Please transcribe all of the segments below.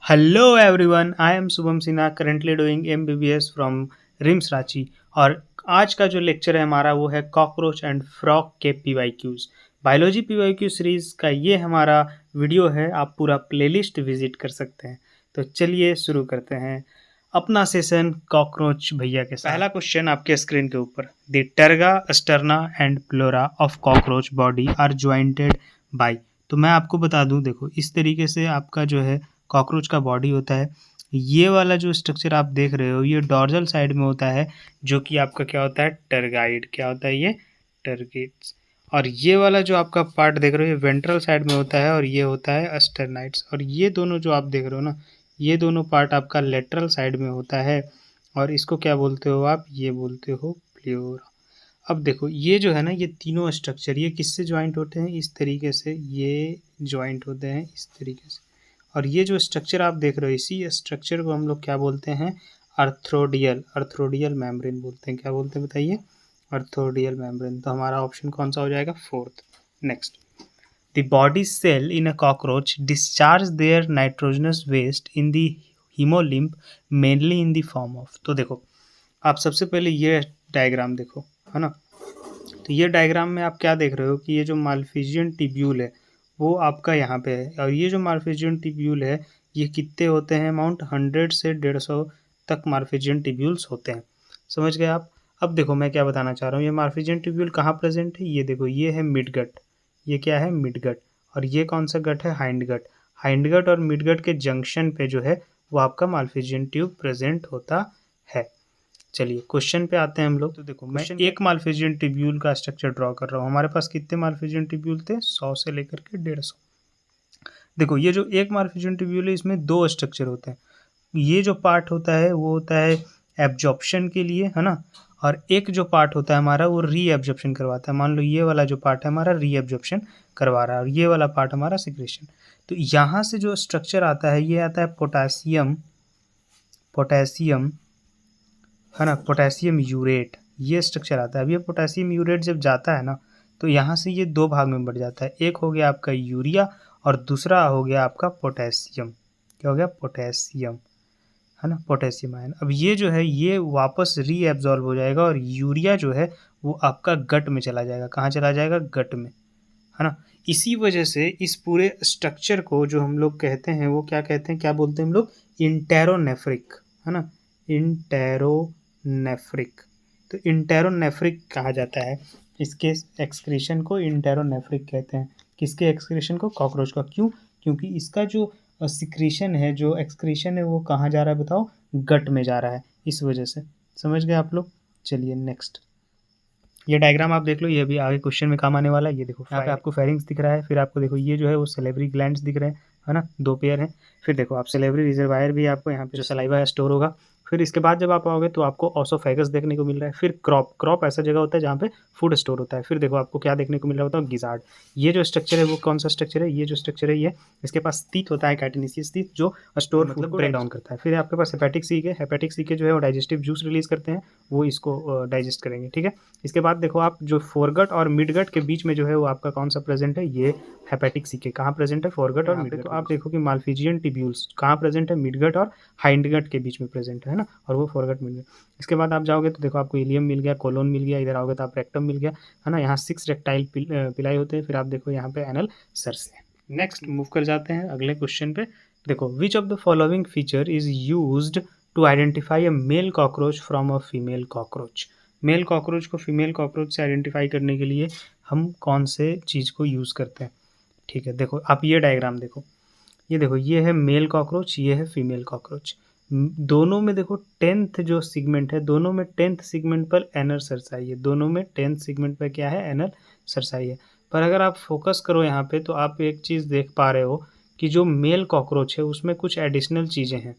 Hello everyone, I am Shubham Sinha, currently doing MBBS from RIMS Ranchi. और आज का जो लेक्चर है हमारा वो है कॉकरोच एंड फ्रॉग के पीवाईक्यूज। बायोलॉजी पीवाईक्यू सीरीज का ये हमारा वीडियो है, आप पूरा प्लेलिस्ट विजिट कर सकते हैं। तो चलिए शुरू करते हैं अपना सेशन कॉकरोच भैया के साथ। पहला क्वेश्चन आपके स्क्रीन के ऊपर, the terga, sterna and pleura of cockroach body are jointed by. तो मैं आपको बता दूं, देखो इस तरीके से आपका जो है कॉकरोच का बॉडी होता है। ये वाला जो स्ट्रक्चर आप देख रहे हो ये डॉर्जल साइड में होता है, जो कि आपका क्या होता है, टर्गाइड। क्या होता है ये, टर्गेट्स। और ये वाला जो आपका पार्ट देख रहे हो ये वेंट्रल साइड में होता है और ये होता है अस्टर्नाइड्स। और ये दोनों जो आप देख रहे हो ना, ये दोनों पार्ट आपका लेटरल साइड में होता है और इसको क्या बोलते हो आप, ये बोलते हो प्ल्यूरा। अब देखो ये जो है ना, ये तीनों स्ट्रक्चर ये किससे ज्वाइंट होते हैं, इस तरीके से ये ज्वाइंट होते हैं इस तरीके से। और ये जो स्ट्रक्चर आप देख रहे हो, इसी स्ट्रक्चर को हम लोग क्या बोलते हैं, अर्थ्रोडियल। अर्थ्रोडियल मेम्ब्रेन बोलते हैं। क्या बोलते हैं बताइए, अर्थ्रोडियल मेम्ब्रेन। तो हमारा ऑप्शन कौन सा हो जाएगा, fourth. Next, the body cell in a cockroach discharge their nitrogenous waste in the haemolymph mainly in the form of. तो देखो आप सबसे पहले ये डायग्राम देखो, है ना। तो ये डायग्राम में आप क्या देख रहे हो कि ये जो मालफिजियन टिब्यूल है वो आपका यहाँ पे है। और ये जो मालफिजियन टिब्यूल है ये कितने होते हैं, अमाउंट 100 से 150 तक मालफिजियन टिब्यूल्स होते हैं। समझ गए आप। अब देखो मैं क्या बताना चाह रहा हूँ, ये मालफिजियन टिब्यूल कहाँ प्रेजेंट है, ये देखो ये है मिडगट। ये क्या है, मिडगट। और ये कौन सा गट है, हाइंडगट। हाइंडगट और मिडगट के जंक्शन पे जो है वो आपका मालफिजियन ट्यूब प्रेजेंट होता है। चलिए क्वेश्चन पे आते हैं हम लोग। तो देखो मैं एक मालफिजियन टिब्यूल का स्ट्रक्चर ड्रॉ कर रहा हूँ। हमारे पास कितने मालफिजियन टिब्यूल थे, 100 से लेकर के 150। देखो ये जो एक मालफिजियन टिब्यूल है इसमें दो स्ट्रक्चर होते हैं। ये जो पार्ट होता है वो होता है एब्जॉर्प्शन के लिए, है ना। और एक जो पार्ट होता है हमारा वो री एब्जॉर्प्शन करवाता है। मान लो ये वाला जो पार्ट है हमारा री एब्जॉर्प्शन करवा रहा है और ये वाला पार्ट हमारा सिक्रेशन। तो यहाँ से जो स्ट्रक्चर आता है ये आता है पोटासियम, पोटेशियम, है ना, पोटेशियम यूरेट। ये स्ट्रक्चर आता है। अब ये पोटेशियम यूरेट जब जाता है ना तो यहाँ से ये दो भाग में बढ़ जाता है। एक हो गया आपका यूरिया और दूसरा हो गया आपका पोटेशियम। क्या हो गया, पोटेशियम, है ना, पोटेशियम आयन। अब ये जो है ये वापस रीएब्जॉर्ब हो जाएगा और यूरिया जो है वो आपका गट में चला जाएगा। कहाँ चला जाएगा, गट में, है ना। इसी वजह से इस पूरे स्ट्रक्चर को जो हम लोग कहते हैं वो क्या कहते हैं, क्या बोलते हैं हम लोग, इंटेरोनेफ्रिक, है ना, इंटेरोनेफ्रिक। तो इंटेरोनेफ्रिक कहा जाता है इसके एक्सक्रीशन को, इंटेरोनेफ्रिक कहते हैं। किसके एक्सक्रीशन को, कॉकरोच का। क्यों, क्योंकि इसका जो सिक्रीशन है, जो एक्सक्रीशन है वो कहाँ जा रहा है बताओ, गट में जा रहा है। इस वजह से समझ गए आप लोग। चलिए नेक्स्ट, ये डायग्राम आप देख लो, ये भी आगे क्वेश्चन में काम आने वाला है। ये देखो यहाँ पे आपको फेरिंग्स दिख रहा है, फिर आपको देखो ये जो है वो सेलेवरी ग्लैंड्स दिख रहे हैं, है ना, दो पेयर हैं। फिर देखो आप सेलेवरी रिजर्वायर भी आपको यहाँ पे जो सलाइवा स्टोर होगा। फिर इसके बाद जब आप आओगे तो आपको ऑसोफेगस देखने को मिल रहा है। फिर क्रॉप, क्रॉप ऐसा जगह होता है जहाँ पे फूड स्टोर होता है। फिर देखो आपको क्या देखने को मिल रहा होता है, गिजार्ड। ये जो स्ट्रक्चर है वो कौन सा स्ट्रक्चर है, ये जो स्ट्रक्चर है ये, इसके पास टीथ होता है, कैटिनिसियस टीथ, जो स्टोर मतलब ब्रेक डाउन करता है। फिर आपके पास हेपेटिक सीक है। हेपेटिक सीक जो है वो डाइजेस्टिव जूस रिलीज करते हैं, वो इसको डाइजेस्ट करेंगे, ठीक है। इसके बाद देखो आप जो फोरगट और मिडगट के बीच में जो है वो आपका कौन सा प्रेजेंट है, ये हेपेटिक सीके। कहाँ प्रेजेंट है, फोरगट और मिडगट। तो आप देखो कि मालफिजियन टिब्यूल्स कहाँ प्रेजेंट है, मिडगट और हाइंडगट के बीच में प्रेजेंट है ना, और वो फोरगट मिल गया। इसके बाद आप जाओगे तो देखो आपको इलियम मिल गया, कोलोन मिल गया। इधर आओगे तो आप रेक्टम मिल गया, है ना। यहाँ 6 रेक्टाइल पिलाई होते हैं। फिर आप देखो यहाँ पे एनल सर्स है। नेक्स्ट मूव कर जाते हैं अगले क्वेश्चन पे। देखो which of the following feature is used to identify a male cockroach from a female cockroach. Male cockroach को फीमेल कॉकरोच से आइडेंटिफाई करने के लिए हम कौन से चीज़ को यूज़ करते हैं, ठीक है। देखो आप ये डायग्राम देखो, ये देखो ये है मेल कॉकरोच, ये है फीमेल कॉकरोच। दोनों में देखो 10th जो सिगमेंट है, दोनों में 10th सिगमेंट पर एनर सरसाई है। दोनों में 10th सिगमेंट पर क्या है, एनर सरसाई है। पर अगर आप फोकस करो यहाँ पे तो आप एक चीज़ देख पा रहे हो कि जो मेल कॉकरोच है उसमें कुछ एडिशनल चीज़ें हैं।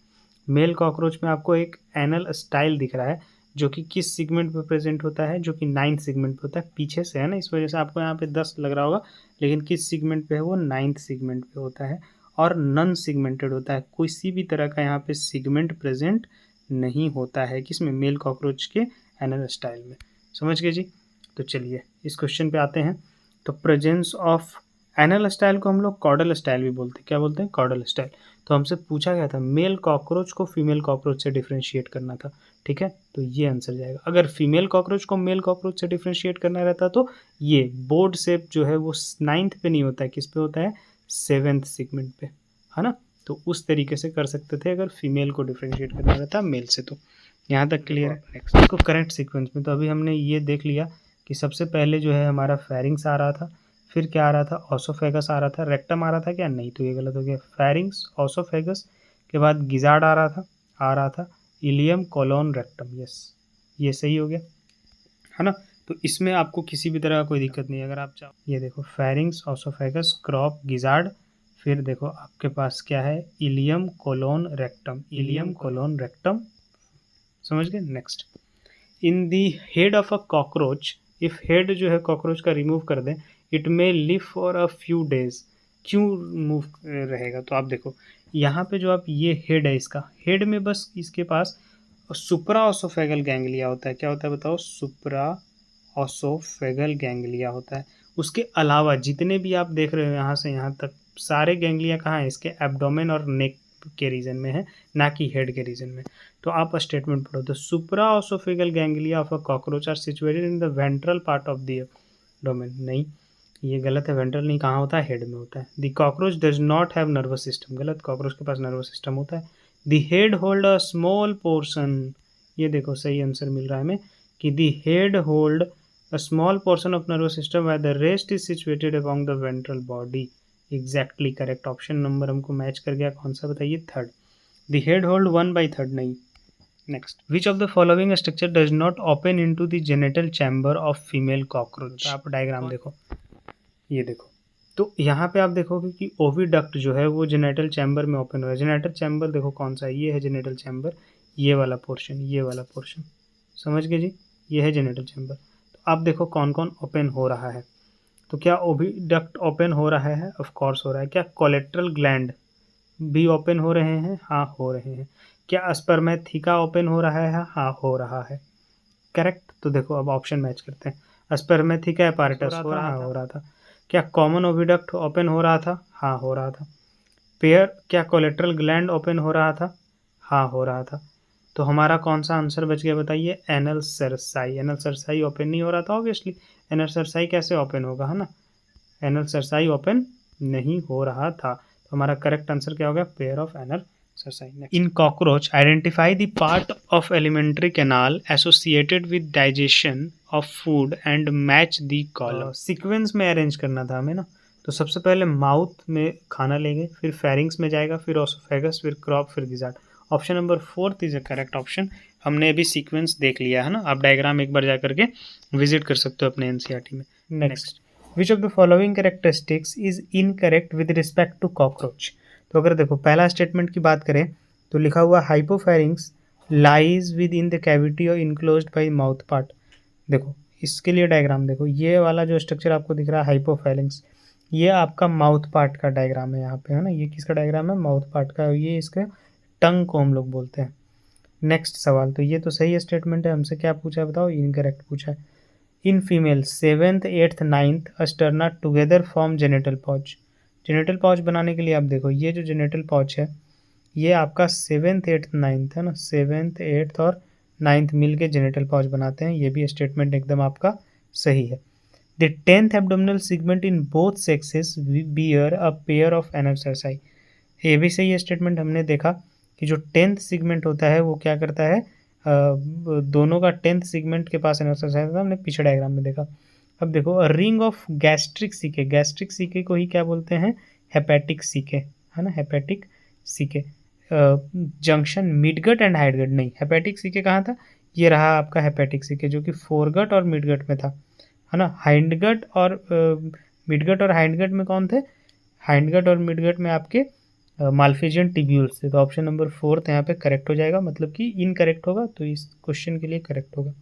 मेल कॉकरोच में आपको एक एनल स्टाइल दिख रहा है जो कि किस सिगमेंट पे प्रेजेंट होता है, जो कि 9th सिगमेंट पे होता है, पीछे से, है ना। इस वजह से आपको यहाँ पे 10 लग रहा होगा, लेकिन किस सिगमेंट पे है वो 9th सिगमेंट पे होता है और नॉन सिगमेंटेड होता है। किसी भी तरह का यहाँ पे सिगमेंट प्रेजेंट नहीं होता है, किसमें, मेल कॉकरोच के एनल स्टाइल में। समझ गए जी। तो चलिए इस क्वेश्चन पे आते हैं। तो प्रेजेंस ऑफ एनल स्टाइल को हम लोग कॉर्डल स्टाइल भी बोलते हैं। क्या बोलते हैं? Caudal style. तो हमसे पूछा गया था मेल कॉकरोच को फीमेल कॉकरोच से डिफ्रेंशिएट करना था, ठीक है, तो ये आंसर जाएगा। अगर फीमेल कॉकरोच को मेल कॉकरोच से डिफ्रेंशिएट करना रहता तो ये बोर्ड शेप जो है वो 9th पे नहीं होता है, किस पे होता है? 7th सेगमेंट पे, है ना। तो उस तरीके से कर सकते थे अगर फीमेल को डिफ्रेंशिएट करना रहता मेल से। तो यहाँ तक क्लियर है। नेक्स्ट इसको करेक्ट सीक्वेंस में, तो अभी हमने ये देख लिया कि सबसे पहले जो है हमारा फेरिंग्स आ रहा था, फिर क्या आ रहा था? ऑसोफेगस आ रहा था। रेक्टम आ रहा था क्या? नहीं, तो ये गलत हो गया। फेरिंग्स, ऑसोफेगस के बाद गिजार्ड आ रहा था इलियम, कोलोन, रेक्टम। यस, ये सही हो गया, है ना। तो इसमें आपको किसी भी तरह का कोई दिक्कत नहीं है अगर आप चाहो। ये देखो फेरिंग्स, ऑसोफेगस, क्रॉप, गिजार्ड, फिर देखो आपके पास क्या है? Ileum, colon, rectum. Ileum, colon, rectum, समझ गए। Next, in the head of a cockroach, if head जो है कॉकरोच का रिमूव कर दें, it may live for a few days. क्यों मूव रहेगा? तो आप देखो यहाँ पे जो आप ये हेड है, इसका हेड में बस इसके पास सुप्रा ऑसोफेगल गैंग्लिया होता है। क्या होता है बताओ? सुप्रा ऑसोफेगल गैंग्लिया होता है। उसके अलावा जितने भी आप देख रहे हो यहाँ से यहाँ तक सारे गैंग्लिया कहाँ है? इसके एब्डोमेन और नेक के रीजन में है, ना कि हेड के रीजन में। तो आप स्टेटमेंट पढ़ो, the supra oesophageal ganglia of a cockroach are situated in the ventral part of the abdomen. नहीं, ये गलत है। वेंट्रल नहीं, कहाँ होता है? हेड में होता है। The cockroach does not have nervous system. गलत, कॉकरोच के पास नर्वस सिस्टम होता है। The head hold a small portion, ये देखो सही आंसर मिल रहा है हमें कि the head hold a small portion of nervous system where the rest is situated along the ventral body. Exactly correct. Option number हमको मैच कर गया। कौन सा बताइए? थर्ड। The head hold 1/3। नहीं। Next, which of the following structure does not open into the genital chamber of female cockroach. आप diagram देखो, ये देखो, तो यहाँ पे आप देखोगे कि ओविडक्ट जो है वो जेनेटल चैम्बर में ओपन हो रहा है। जेनेटल चैम्बर देखो कौन सा है? ये है जेनेटल चैम्बर, ये वाला पोर्शन, ये वाला पोर्शन, समझ गए जी। ये है जेनेटल चैम्बर। तो आप देखो कौन कौन ओपन हो रहा है। तो क्या ओविडक्ट ओपन हो रहा है? ऑफ कोर्स हो रहा है। क्या कोलेट्रल ग्लैंड भी ओपन हो रहे हैं? हाँ, हो रहे हैं। क्या स्पर्मेथिका ओपन हो रहा है? हाँ, हो रहा है। करेक्ट। तो देखो अब ऑप्शन मैच करते हैं। स्पर्मेथिका एपार्टस हो रहा, हो रहा था। क्या कॉमन ओविडक्ट ओपन हो रहा था? हाँ, हो रहा था। पेयर, क्या कोलेट्रल ग्लैंड ओपन हो रहा था? हाँ, हो रहा था। तो हमारा कौन सा आंसर बच गया बताइए? Anal cerci. Anal cerci open नहीं हो रहा था ऑब्वियसली। एनल सरसाई कैसे ओपन होगा, है ना। एनल सरसाई ओपन नहीं हो रहा था। तो हमारा करेक्ट आंसर क्या हो गया? Pair of anal cerci. In cockroach identify the part of alimentary canal associated with digestion of food and match the column. Sequence में अरेंज करना था हमें ना। तो सबसे पहले माउथ में खाना लेंगे, फिर फेरिंग्स में जाएगा, फिर ऑसोफेगस, फिर क्रॉप, फिर gizzard. Option number 4 is a correct option. हमने अभी सीक्वेंस देख लिया है ना। आप डायग्राम एक बार जा करके विजिट कर सकते हो अपने एनसीईआरटी में। Next, which of the following characteristics is incorrect with respect to cockroach. तो अगर देखो पहला स्टेटमेंट की बात करें तो लिखा हुआ hypopharynx lies with in the cavity और इनक्लोज्ड बाय माउथ पार्ट। देखो इसके लिए डायग्राम देखो, ये वाला जो स्ट्रक्चर आपको दिख रहा है हाइपोफेरिंग्स, ये आपका माउथ पार्ट का डायग्राम है यहाँ पे, है ना। ये किसका डायग्राम है? माउथ पार्ट का। ये इसका टंग को हम लोग बोलते हैं। नेक्स्ट सवाल, तो ये तो सही स्टेटमेंट है। हमसे क्या पूछा है बताओ? इनकरेक्ट पूछा है। In female 7th 8th 9th sterna together form genital pouch. Genital pouch बनाने के लिए आप देखो ये जो जेनेटल पॉच है ये आपका 7th 8th 9th है ना, 7th 8th और 9th मिल के जेनेटल पॉच बनाते हैं। ये भी स्टेटमेंट एकदम आपका सही है। The 10th abdominal segment in both sexes bear a pair of anal cerci. ये भी सही है स्टेटमेंट। हमने देखा कि जो 10th सेगमेंट होता है वो क्या करता है, दोनों का 10th सेगमेंट के पास एनल सरसाई होता है। हमने पीछे डायग्राम में देखा। अब देखो ring of gastric caeca, gastric caeca को ही क्या बोलते हैं? हेपेटिक सीके, है ना, hepatic caeca. Junction midgut and hindgut. नहीं, हेपेटिक सीके कहाँ था? ये रहा आपका हेपेटिक सीके जो कि फोरगट और मिडगट में था, है ना। हाइंडगट और मिडगट और हाइंडगट में कौन थे? हाइंडगट और मिडगट में आपके माल्फिजियन टिब्यूल्स थे। तो ऑप्शन नंबर 4 यहाँ पे करेक्ट हो जाएगा, मतलब कि इनकरेक्ट होगा, तो इस क्वेश्चन के लिए करेक्ट होगा।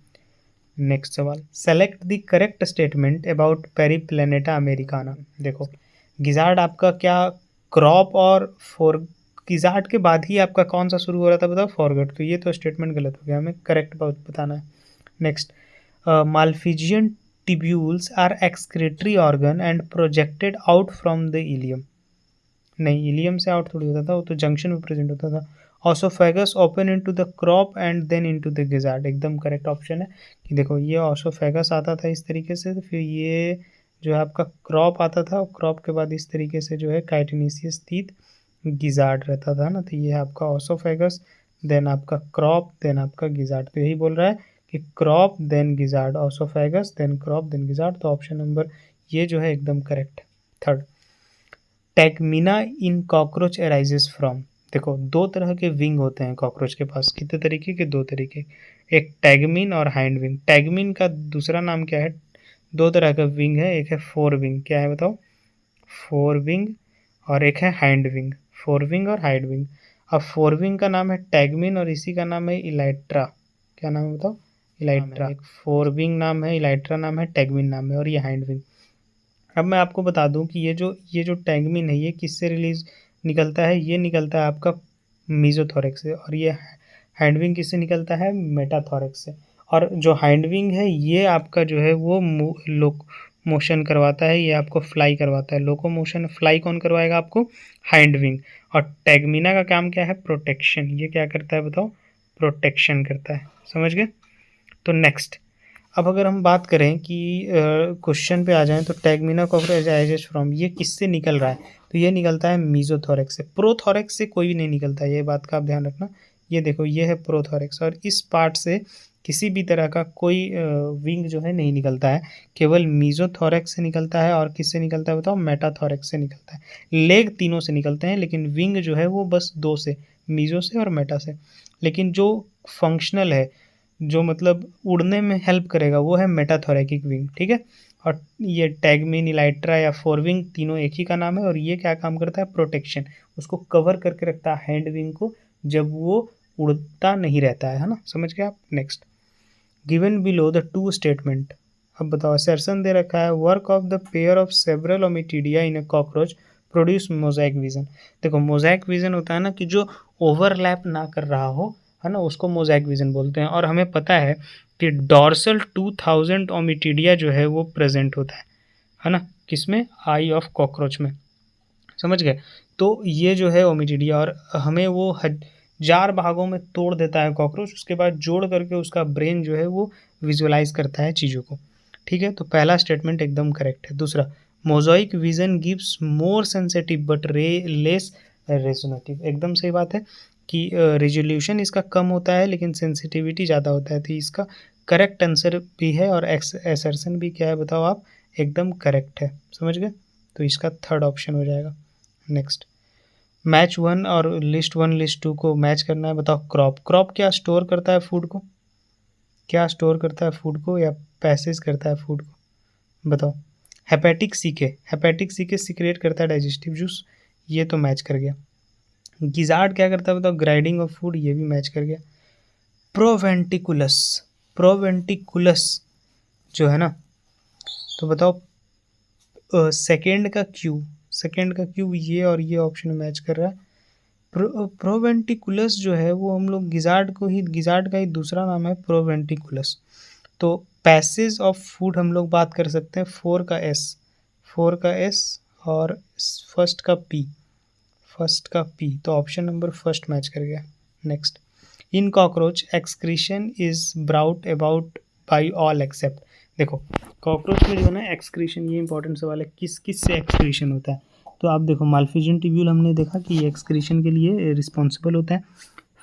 नेक्स्ट सवाल, select the correct statement about Periplaneta Americana. देखो गिजार्ड आपका क्या क्रॉप और फोर, गिजार्ड के बाद ही आपका कौन सा शुरू हो रहा था बताओ? फॉरगट। तो ये तो स्टेटमेंट गलत हो गया, हमें करेक्ट बताना है। Next, Malpighian tubules are excretory organ and projected out from the ileum. नहीं, इलियम से आउट थोड़ी होता था, वो तो जंक्शन में प्रेजेंट होता था। Oesophagus open into the crop and then into the gizzard, एकदम करेक्ट ऑप्शन है कि देखो ये ऑसोफेगस आता था इस तरीके से, तो फिर ये जो है आपका क्रॉप आता था, और क्रॉप के बाद इस तरीके से जो है काइटिनेसियस टीथ गिजार्ड रहता था ना, तो ये है आपका ऑसोफेगस, देन आपका क्रॉप, देन आपका गिजार्ड। तो यही बोल रहा है कि crop then gizzard, oesophagus then crop then gizzard, तो ऑप्शन नंबर ये जो है एकदम करेक्ट है। Third, tegmina in cockroach arises from. देखो दो तरह के विंग होते हैं कॉकरोच के पास, कितने तरीके के, दो तरीके, एक टैगमिन और हाइंड विंग। टैगमिन का दूसरा नाम क्या है, दो तरह का विंग है, एक है फोर विंग, क्या है बताओ, फोर विंग, और एक है हाइंड विंग, फोर विंग और हाइंड विंग। अब फोर विंग का नाम है टैगमिन और इसी का नाम है इलाइट्रा। क्या नाम है बताओ, इलाइट्रा। एक फोर विंग नाम है, इलाइट्रा नाम है, टैगमिन नाम है, और ये हाइंड विंग। अब मैं आपको बता दूं कि ये जो टैगमिन है ये किससे रिलीज निकलता है, ये निकलता है आपका मीजोथोरैक्स से, और ये हाइंडविंग किससे निकलता है, मेटाथोरैक्स से। और जो हाइंडविंग है ये आपका जो है वो लोक मोशन करवाता है, ये आपको फ्लाई करवाता है, लोको मोशन फ्लाई कौन करवाएगा आपको, हाइंडविंग। और टैगमिना का काम क्या है, प्रोटेक्शन, ये क्या करता है बताओ, प्रोटेक्शन करता है, समझ गए। तो नेक्स्ट, अब अगर हम बात करें कि क्वेश्चन पे आ जाएं तो टैगमिना कॉकरोच अराइजेस फ्रॉम, ये किससे निकल रहा है, तो ये निकलता है मीजोथोरैक्स से, प्रोथोरैक्स से कोई भी नहीं निकलता, ये बात का आप ध्यान रखना। ये देखो ये है प्रोथोरैक्स, और इस पार्ट से किसी भी तरह का कोई विंग जो है नहीं निकलता है, केवल मीजोथोरैक्स से निकलता है, और किससे निकलता है बताओ, मेटाथोरैक्स से निकलता है। लेग तीनों से निकलते हैं, लेकिन विंग जो है वो बस दो से, मीजो से और मेटा से। लेकिन जो फंक्शनल है, जो मतलब उड़ने में हेल्प करेगा, वो है मेटाथोरैकिक विंग, ठीक है। और ये टैगमिन, इलाइट्रा या फोर विंग तीनों एक ही का नाम है, और ये क्या काम करता है, प्रोटेक्शन, उसको कवर करके रखता है हैंड विंग को, जब वो उड़ता नहीं रहता है ना, समझ गए आप। Next, given below the two statement. अब बताओ, असर्शन दे रखा है, work of the pair of several ommatidia in a cockroach produce mosaic vision. देखो मोज़ाइक विजन होता है ना कि जो ओवरलैप ना कर रहा हो, है ना, उसको मोज़ाइक विजन बोलते हैं। और हमें पता है कि डॉर्सल 2000 ओमिटिडिया जो है वो प्रेजेंट होता है ना, किसमें, आई ऑफ कॉकरोच में, समझ गए। तो ये जो है ओमिटिडिया, और हमें वो हजार भागों में तोड़ देता है कॉकरोच, उसके बाद जोड़ करके उसका ब्रेन जो है वो विजुअलाइज करता है चीज़ों को, ठीक है। तो पहला स्टेटमेंट एकदम करेक्ट है। दूसरा, mosaic vision gives more sensitive but less resonative, एकदम सही बात है कि रेजोल्यूशन इसका कम होता है लेकिन सेंसिटिविटी ज़्यादा होता है, तो इसका करेक्ट आंसर भी है, और एसर्शन भी क्या है बताओ आप, एकदम करेक्ट है, समझ गए। तो इसका थर्ड ऑप्शन हो जाएगा। नेक्स्ट, मैच वन और लिस्ट 1 लिस्ट 2 को मैच करना है। बताओ, क्रॉप, क्रॉप क्या स्टोर करता है फूड को, क्या स्टोर करता है फूड को, या पैसेज करता है फूड को, बताओ। Hepatic caeca, hepatic caeca secrete करता है डाइजेस्टिव जूस, ये तो मैच कर गया। गिजार्ड क्या करता है बताओ, ग्राइंडिंग ऑफ फूड, ये भी मैच कर गया। प्रोवेंटिकुलस, प्रोवेंटिकुलस जो है ना, तो बताओ सेकेंड का क्यू, सेकेंड का क्यू, ये और ये ऑप्शन मैच कर रहा है। प्रोवेंटिकुलस जो है वो हम लोग गिजार्ड को ही, गिजार्ड का ही दूसरा नाम है प्रोवेंटिकुलस। तो पैसेज ऑफ फूड हम लोग बात कर सकते हैं, फोर का एस, फोर का एस और फर्स्ट का पी, फर्स्ट का पी, तो ऑप्शन नंबर फर्स्ट मैच कर गया। Next, in cockroach excretion is brought about by all except. देखो कॉकरोच में जो है ना एक्सक्रीशन, ये इंपॉर्टेंट सवाल है, किस किस से एक्सक्रीशन होता है। तो आप देखो माल्फिजियन ट्यूब्यूल हमने देखा कि ये एक्सक्रीशन के लिए रिस्पॉन्सिबल होता है।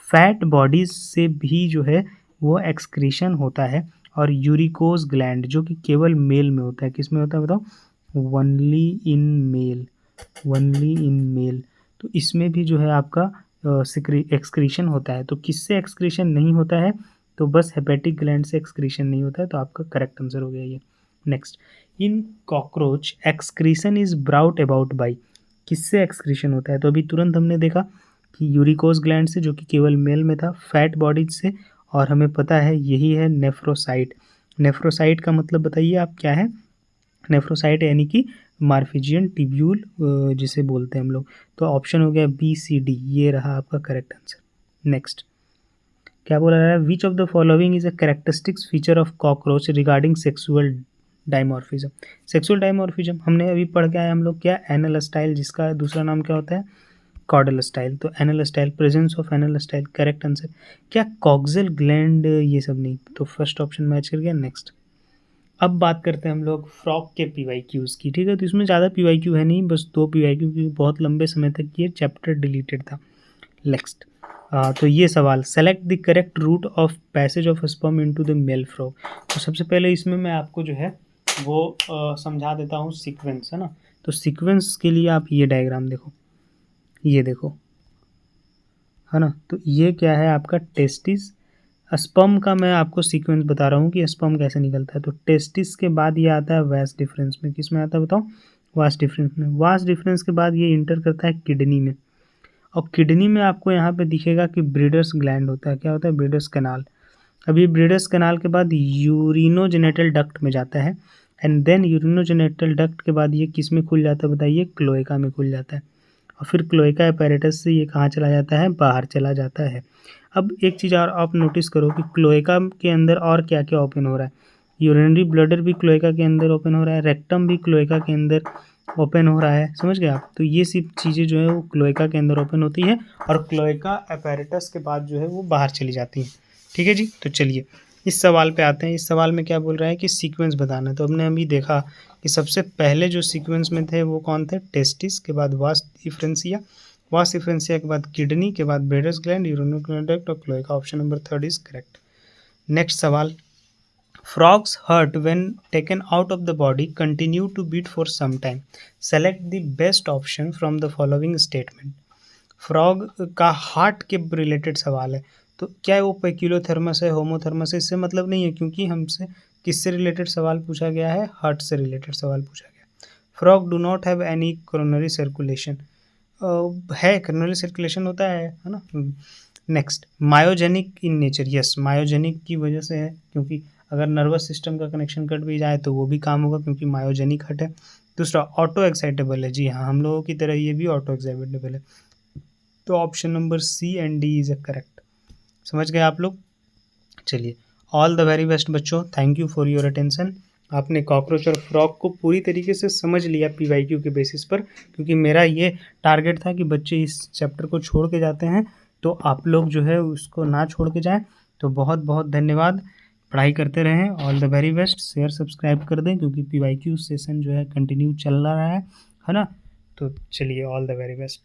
फैट बॉडीज से भी जो है वो एक्सक्रीशन होता है। और यूरिकोज ग्लैंड जो कि केवल मेल में होता है, किस में होता है बताओ, only in male, only in male. तो इसमें भी जो है आपका एक्सक्रीशन होता है। तो किससे एक्सक्रीशन नहीं होता है, तो बस हेपेटिक ग्लैंड से एक्सक्रीशन नहीं होता है, तो आपका करेक्ट आंसर हो गया ये। Next, in cockroach excretion is brought about by, किससे एक्सक्रीशन होता है, तो अभी तुरंत हमने देखा कि यूरिकोज ग्लैंड से जो कि केवल मेल में था, फैट बॉडीज से, और हमें पता है यही है नेफ्रोसाइट। नेफ्रोसाइट का मतलब बताइए आप क्या है, नेफ्रोसाइट यानी कि मार्फिजियन ट्यूब्यूल जिसे बोलते हैं हम लोग। तो ऑप्शन हो गया बी सी डी, ये रहा आपका करेक्ट आंसर। नेक्स्ट, क्या बोला रहा है, विच of the following is a characteristics feature of cockroach regarding sexual dimorphism. Sexual dimorphism हमने अभी पढ़ के आए हम लोग क्या, एनल स्टाइल, जिसका दूसरा नाम क्या होता है, कॉर्डल स्टाइल। तो anal style, presence of anal style, correct answer क्या, कॉक्सियल ग्लैंड, ये सब नहीं, तो फर्स्ट ऑप्शन मैच कर गया। नेक्स्ट अब बात करते हैं हम लोग फ्रॉग के पीवाईक्यूज की, ठीक है। तो इसमें ज़्यादा पीवाईक्यू है नहीं, बस 2 पीवाईक्यू, क्योंकि बहुत लंबे समय तक ये चैप्टर डिलीटेड था। नेक्स्ट तो ये सवाल, select the correct route of passage of sperm into the male frog. तो सबसे पहले इसमें मैं आपको जो है वो समझा देता हूँ सीक्वेंस, है ना। तो सीक्वेंस के लिए आप ये डायग्राम देखो, ये देखो, है ना। तो ये क्या है आपका टेस्टिस, स्पर्म का मैं आपको सीक्वेंस बता रहा हूँ कि स्पर्म कैसे निकलता है। तो टेस्टिस के बाद ये आता है वास डिफरेंस में, किस में आता है बताओ, वास डिफरेंस में। वास डिफरेंस के बाद ये इंटर करता है किडनी में, और किडनी में आपको यहाँ पे दिखेगा कि ब्रीडर्स ग्लैंड होता है, क्या होता है, ब्रीडर्स कैनाल। अब ये ब्रीडर्स कैनाल के बाद यूरिनोजेनेटल डक्ट में जाता है, एंड देन यूरिनोजेनेटल डक्ट के बाद ये किस में खुल जाता है बताइए, क्लोएका में खुल जाता है, और फिर क्लोएका एपेरेटस से ये कहाँ चला जाता है, बाहर चला जाता है। अब एक चीज़ और आप नोटिस करो कि क्लोएका के अंदर और क्या क्या ओपन हो रहा है, यूरिनरी ब्लडर भी क्लोएका के अंदर ओपन हो रहा है, रेक्टम भी क्लोएका के अंदर ओपन हो रहा है, समझ गए आप। तो ये सब चीज़ें जो है वो क्लोएका के अंदर ओपन होती है, और क्लोएका एपेरेटस के बाद जो है वो बाहर चली जाती है, ठीक है जी। तो चलिए इस सवाल पे आते हैं। इस सवाल में क्या बोल रहा है कि सीक्वेंस बताना है। तो हमने अभी देखा कि सबसे पहले जो सीक्वेंस में थे वो कौन थे, टेस्टिस के बाद वास डिफरेंशिया, वास डिफरेंशिया के बाद किडनी के बाद ब्रेडर्स ग्लैंड, यूरिनरी डक्ट और cloaca. Option number 3 is correct. Next सवाल, frogs heart when taken out of the body continue to beat for some time, select the best option from the following statement। Frog का heart के related सवाल है, तो क्या वो पेक्यूलोथर्मस है, होमोथर्मस है, इससे मतलब नहीं है, क्योंकि हमसे किससे रिलेटेड सवाल पूछा गया है, हार्ट से रिलेटेड सवाल पूछा गया। Frog do not have any coronary circulation, है कोरोनरी सर्कुलेशन होता है ना। Next, myogenic in nature, yes myogenic की वजह से है, क्योंकि अगर नर्वस सिस्टम का कनेक्शन कट भी जाए तो वो भी काम होगा, क्योंकि मायोजेनिक हट है। दूसरा, ऑटो एक्साइटेबल है, जी हाँ, हम लोगों की तरह ये भी ऑटो एक्साइटेबल है। तो option number C and D is a correct. समझ गए आप लोग। चलिए, ऑल द वेरी बेस्ट बच्चों, thank you for your attention. आपने कॉकरोच और फ्रॉग को पूरी तरीके से समझ लिया पीवाईक्यू के बेसिस पर, क्योंकि मेरा ये टारगेट था कि बच्चे इस चैप्टर को छोड़ के जाते हैं, तो आप लोग जो है उसको ना छोड़ के जाएं। तो बहुत बहुत धन्यवाद, पढ़ाई करते रहें, all the very best. Share subscribe कर दें, क्योंकि पीवाईक्यू सेशन जो है कंटिन्यू चल रहा है ना। तो चलिए, ऑल द वेरी बेस्ट।